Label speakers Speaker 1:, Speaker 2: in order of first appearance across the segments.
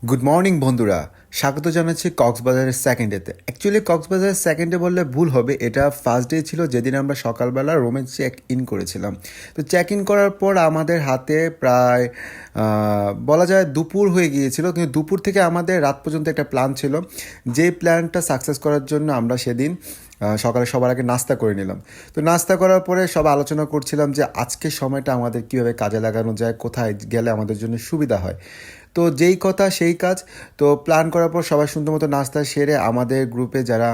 Speaker 1: Good morning বন্ধুরা, স্বাগত জানাচ্ছি কক্সবাজারের সেকেন্ড ডেতে। অ্যাকচুয়ালি কক্সবাজারের সেকেন্ড ডে বললে ভুল হবে, এটা ফার্স্ট ডে ছিল যেদিন আমরা সকালবেলা রুমে চেক ইন করেছিলাম। তো চেক ইন করার পর আমাদের হাতে প্রায় বলা যায় দুপুর হয়ে গিয়েছিল, কিন্তু দুপুর থেকে আমাদের রাত পর্যন্ত একটা প্ল্যান ছিল। যে প্ল্যানটা সাকসেস করার জন্য আমরা সেদিন সকালে সবার আগে নাস্তা করে নিলাম। তো নাস্তা করার পরে সব আলোচনা করছিলাম যে আজকের সময়টা আমাদের কীভাবে কাজে লাগানো যায়, কোথায় গেলে আমাদের জন্য সুবিধা হয়। তো যেই কথা সেই কাজ। তো প্ল্যান করার পর সবাই সুন্দর মতো নাস্তা সেরে আমাদের গ্রুপে যারা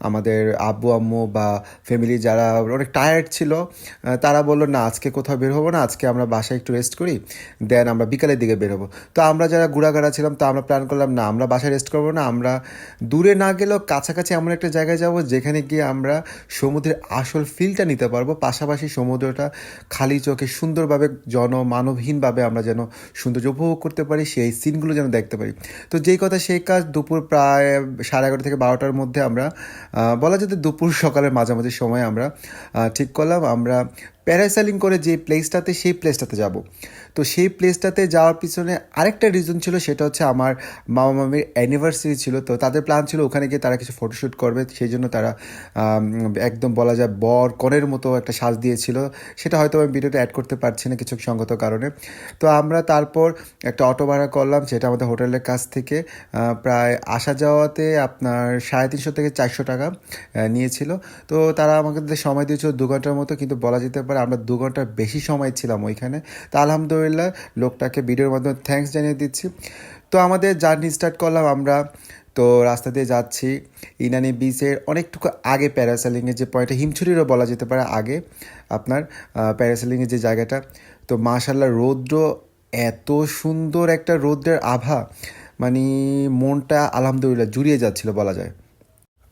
Speaker 1: আমাদের আব্বু আম্মু বা ফ্যামিলি যারা অনেক টায়ার্ড ছিল, তারা বললো না আজকে কোথাও বের হবো না, আজকে আমরা বাসায় একটু রেস্ট করি, দেন আমরা বিকালের দিকে বের হবো। তো আমরা যারা ঘোরাঘাড়া ছিলাম, তো আমরা প্ল্যান করলাম না আমরা বাসায় রেস্ট করবো না, আমরা দূরে না গেলেও কাছাকাছি এমন একটা জায়গায় যাব যেখানে গিয়ে আমরা সমুদ্রের আসল ফিলটা নিতে পারবো, পাশাপাশি সমুদ্রটা খালি চোখে সুন্দরভাবে জনমানবহীনভাবে আমরা যেন সৌন্দর্য উপভোগ করতে পারি, সেই সিনগুলো যেন দেখতে পারি। তো যেই কথা সেই কাজ, দুপুর প্রায় 11:30 থেকে 12টার মধ্যে আমরা বলা যেতে দুপুর সকালের মাঝামাঝি সময় আমরা ঠিক করলাম আমরা প্যারাসাইলিং করে যে প্লেসটাতে, সেই প্লেসটাতে যাব। তো সেই প্লেসটাতে যাওয়ার পিছনে আরেকটা রিজন ছিল, সেটা হচ্ছে আমার মামা মামির অ্যানিভার্সারি ছিল। তো তাদের প্ল্যান ছিল ওখানে গিয়ে তারা কিছু ফটোশ্যুট করবে, সেই জন্য তারা একদম বলা যায় বর কনের মতো একটা সাজ দিয়েছিল। সেটা হয়তো আমি ভিডিওতে অ্যাড করতে পারছি না কিছু সঙ্গত কারণে। তো আমরা তারপর একটা অটো ভাড়া করলাম, সেটা আমাদের হোটেলের কাছ থেকে প্রায় আসা যাওয়াতে আপনার 350 থেকে 400 টাকা নিয়েছিল। তো তারা আমাদের সময় দিয়েছিল 2 ঘন্টার মতো, কিন্তু বলা যেতে পারে আমরা 2 ঘন্টার বেশি সময় ছিলাম ওইখানে। তো আলহামদুলিল্লাহ লোকটাকে ভিডিওর মাধ্যমে থ্যাঙ্কস জানিয়ে দিচ্ছি। তো আমাদের জার্নি স্টার্ট করলাম আমরা। তো রাস্তা দিয়ে যাচ্ছি ইনানি বিচের অনেকটুকু আগে, প্যারাসেলিংয়ের যে পয়েন্টটা, হিমছড়িরও বলা যেতে পারে আগে আপনার প্যারাসেলিংয়ের যে জায়গাটা। তো মাশাল্লাহ রৌদ্র, এত সুন্দর একটা রৌদ্রের আভা, মানে মনটা আলহামদুলিল্লাহ জুড়িয়ে যাচ্ছিল বলা যায়।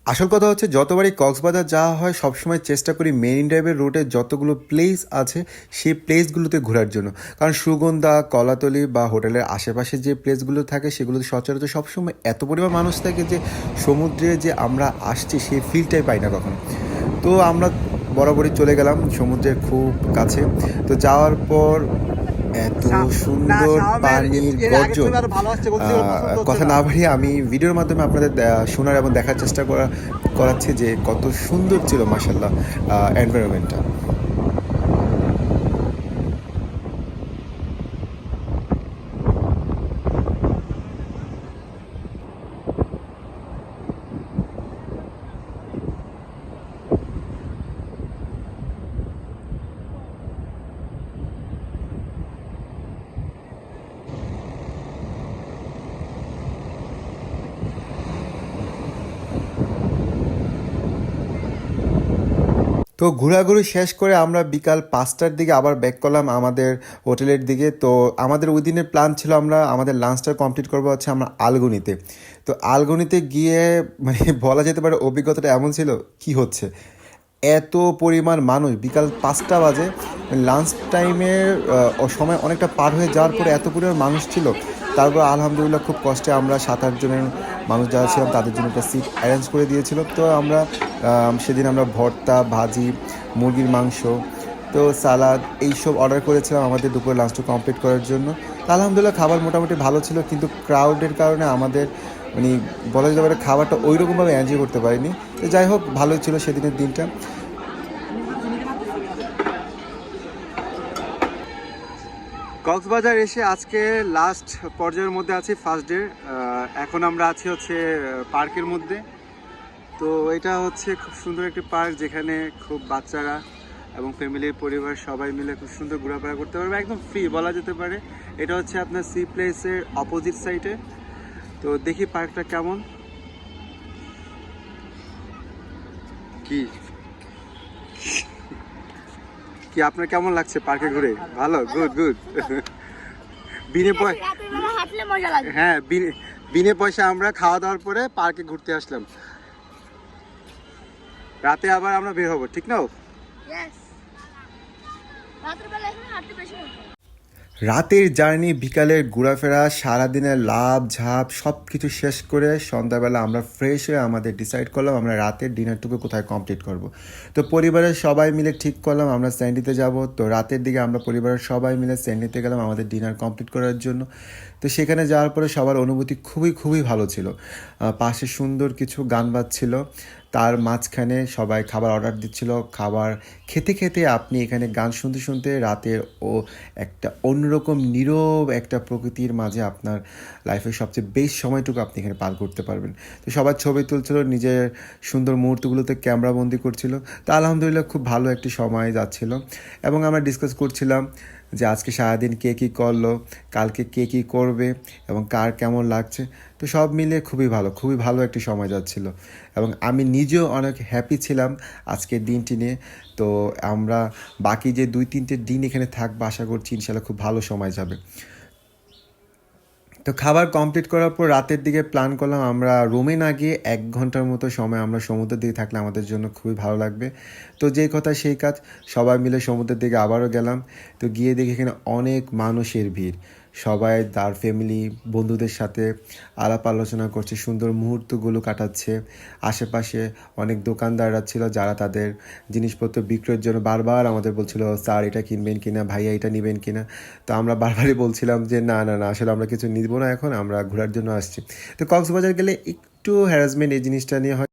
Speaker 1: আসল কথা হচ্ছে যতবারই কক্সবাজার যাওয়া হয় সবসময় চেষ্টা করি মেরিন ড্রাইভের রুটে যতগুলো প্লেস আছে সেই প্লেসগুলোতে ঘোরার জন্য। কারণ সুগন্ধা, কলাতলি বা হোটেলের আশেপাশে যে প্লেসগুলো থাকে সেগুলোতে সচরাচর সবসময় এত পরিমাণ মানুষ থাকে যে সমুদ্রে যে আমরা আসছি সেই ফিলটাই পাই না কখনো। তো আমরা বরাবরই চলে গেলাম সমুদ্রের খুব কাছে। তো যাওয়ার পর এত সুন্দর পানির গর্জন, কথা না বাড়িয়ে আমি ভিডিওর মাধ্যমে আপনাদের শোনার এবং দেখার চেষ্টা করাচ্ছি যে কত সুন্দর ছিল মাশাল্লাহ এনভায়রনমেন্টটা। তো ঘোরাঘুরি শেষ করে আমরা বিকাল 5টার দিকে আবার ব্যাক করলাম আমাদের হোটেলের দিকে। তো আমাদের ওই দিনের প্ল্যান ছিল আমরা আমাদের লাঞ্চটা কমপ্লিট করবো হচ্ছে আমরা আলগনিতে। তো আলগনিতে গিয়ে মানে বলা যেতে পারে অভিজ্ঞতাটা এমন ছিল, কি হচ্ছে এত পরিমাণ মানুষ, বিকাল 5টা বাজে, লাঞ্চ টাইমের সময় অনেকটা পার হয়ে যাওয়ার পরে এত পরিমাণ মানুষ ছিল। তারপর আলহামদুলিল্লাহ খুব কষ্টে আমরা 7-8 জনের মানুষ যারা ছিলাম তাদের জন্য একটা সিট অ্যারেঞ্জ করে দিয়েছিল। তো আমরা সেদিন আমরা ভর্তা, ভাজি, মুরগির মাংস, তো সালাদ এইসব অর্ডার করেছিলাম আমাদের দুপুরে লাঞ্চটা কমপ্লিট করার জন্য। তো আলহামদুলিল্লাহ খাবার মোটামুটি ভালো ছিল, কিন্তু ক্রাউডের কারণে আমাদের মানে বলা যেতে পারে খাবারটা ওই রকমভাবে এনজয় করতে পারিনি। তো যাই হোক ভালোই ছিল সেদিনের দিনটা। কক্সবাজার এসে আজকে লাস্ট পর্যায়ের মধ্যে আছি, ফার্স্ট ডে। এখন আমরা আছি হচ্ছে পার্কের মধ্যে। তো এটা হচ্ছে খুব সুন্দর একটি পার্ক, যেখানে খুব বাচ্চারা এবং ফ্যামিলির পরিবার সবাই মিলে খুব সুন্দর ঘোরাফেরা করতে পারবে, একদম ফ্রি বলা যেতে পারে। এটা হচ্ছে আপনার সি প্লেসের অপোজিট সাইডে। তো দেখি পার্কটা কেমন কি কি আপনার কেমন লাগছে পার্কে ঘুরে? ভালো, গুড গুড। বিনে হ্যাঁ, বিনে পয়সা আমরা খাওয়া দাওয়ার পরে পার্কে ঘুরতে আসলাম। রাতে আবার আমরা বের হবো, ঠিক না? রাতের জার্নি, বিকালের ঘোরাফেরা, সারাদিনের লাভ ঝাপ সব কিছু শেষ করে সন্ধ্যাবেলা আমরা ফ্রেশ হয়ে আমাদের ডিসাইড করলাম আমরা রাতের ডিনারটুকু কোথায় কমপ্লিট করব। তো পরিবারের সবাই মিলে ঠিক করলাম আমরা স্যান্ডিতে যাব। তো রাতের দিকে আমরা পরিবারের সবাই মিলে স্যান্ডিতে গেলাম আমাদের ডিনার কমপ্লিট করার জন্য। তো সেখানে যাওয়ার পরে সবার অনুভূতি খুবই খুবই ভালো ছিল। পাশে সুন্দর কিছু গান বাজছিল, তার মাঝখানে সবাই খাবার অর্ডার দিচ্ছিল। খাবার খেতে খেতে আপনি এখানে গান শুনতে শুনতে রাতের ও একটা অন্যরকম নীরব একটা প্রকৃতির মাঝে আপনার লাইফের সবচেয়ে বেস্ট সময়টুকু আপনি এখানে পার করতে পারবেন। তো সবার ছবি তুলছিল, নিজের সুন্দর মুহূর্তগুলোতে ক্যামেরা বন্দি করছিল। তো আলহামদুলিল্লাহ খুব ভালো একটি সময় যাচ্ছিল এবং আমরা ডিসকাস করছিলাম যে আজকে সারাদিন কে কী করলো, কালকে কে কী করবে এবং কার কেমন লাগছে। তো সব মিলে খুবই ভালো একটি সময় যাচ্ছিল এবং আমি নিজেও অনেক হ্যাপি ছিলাম আজকের দিনটি নিয়ে। তো আমরা বাকি যে 2-3টে দিন এখানে থাকবো আশা করছি ইনশাল্লাহ খুব ভালো সময় যাবে। তো খাবার কমপ্লিট করার পর রাতের দিকে প্ল্যান করলাম আমরা রুমে না গিয়ে 1 ঘন্টার মতো সময় আমরা সমুদ্রের দিকে থাকলে আমাদের জন্য খুবই ভালো লাগবে। তো যেই কথা সেই কাজ, সবাই মিলে সমুদ্রের দিকে আবারও গেলাম। তো গিয়ে দেখি এখানে অনেক মানুষের ভিড়, সবাই তার ফ্যামিলি বন্ধুদের সাথে আলাপ আলোচনা করছে, সুন্দর মুহূর্তগুলো কাটাচ্ছে। আশেপাশে অনেক দোকানদাররা ছিল যারা তাদের জিনিসপত্র বিক্রয়ের জন্য বারবার আমাদের বলছিল স্যার এটা কিনবেন কিনা, ভাইয়া এটা নেবেন কিনা। তো আমরা বারবারই বলছিলাম যে না না না আসলে আমরা কিছু নিব না, এখন আমরা ঘোরার জন্য আসছি। তো কক্সবাজার গেলে একটু হ্যারাসমেন্ট এই জিনিসটা নিয়ে হয়।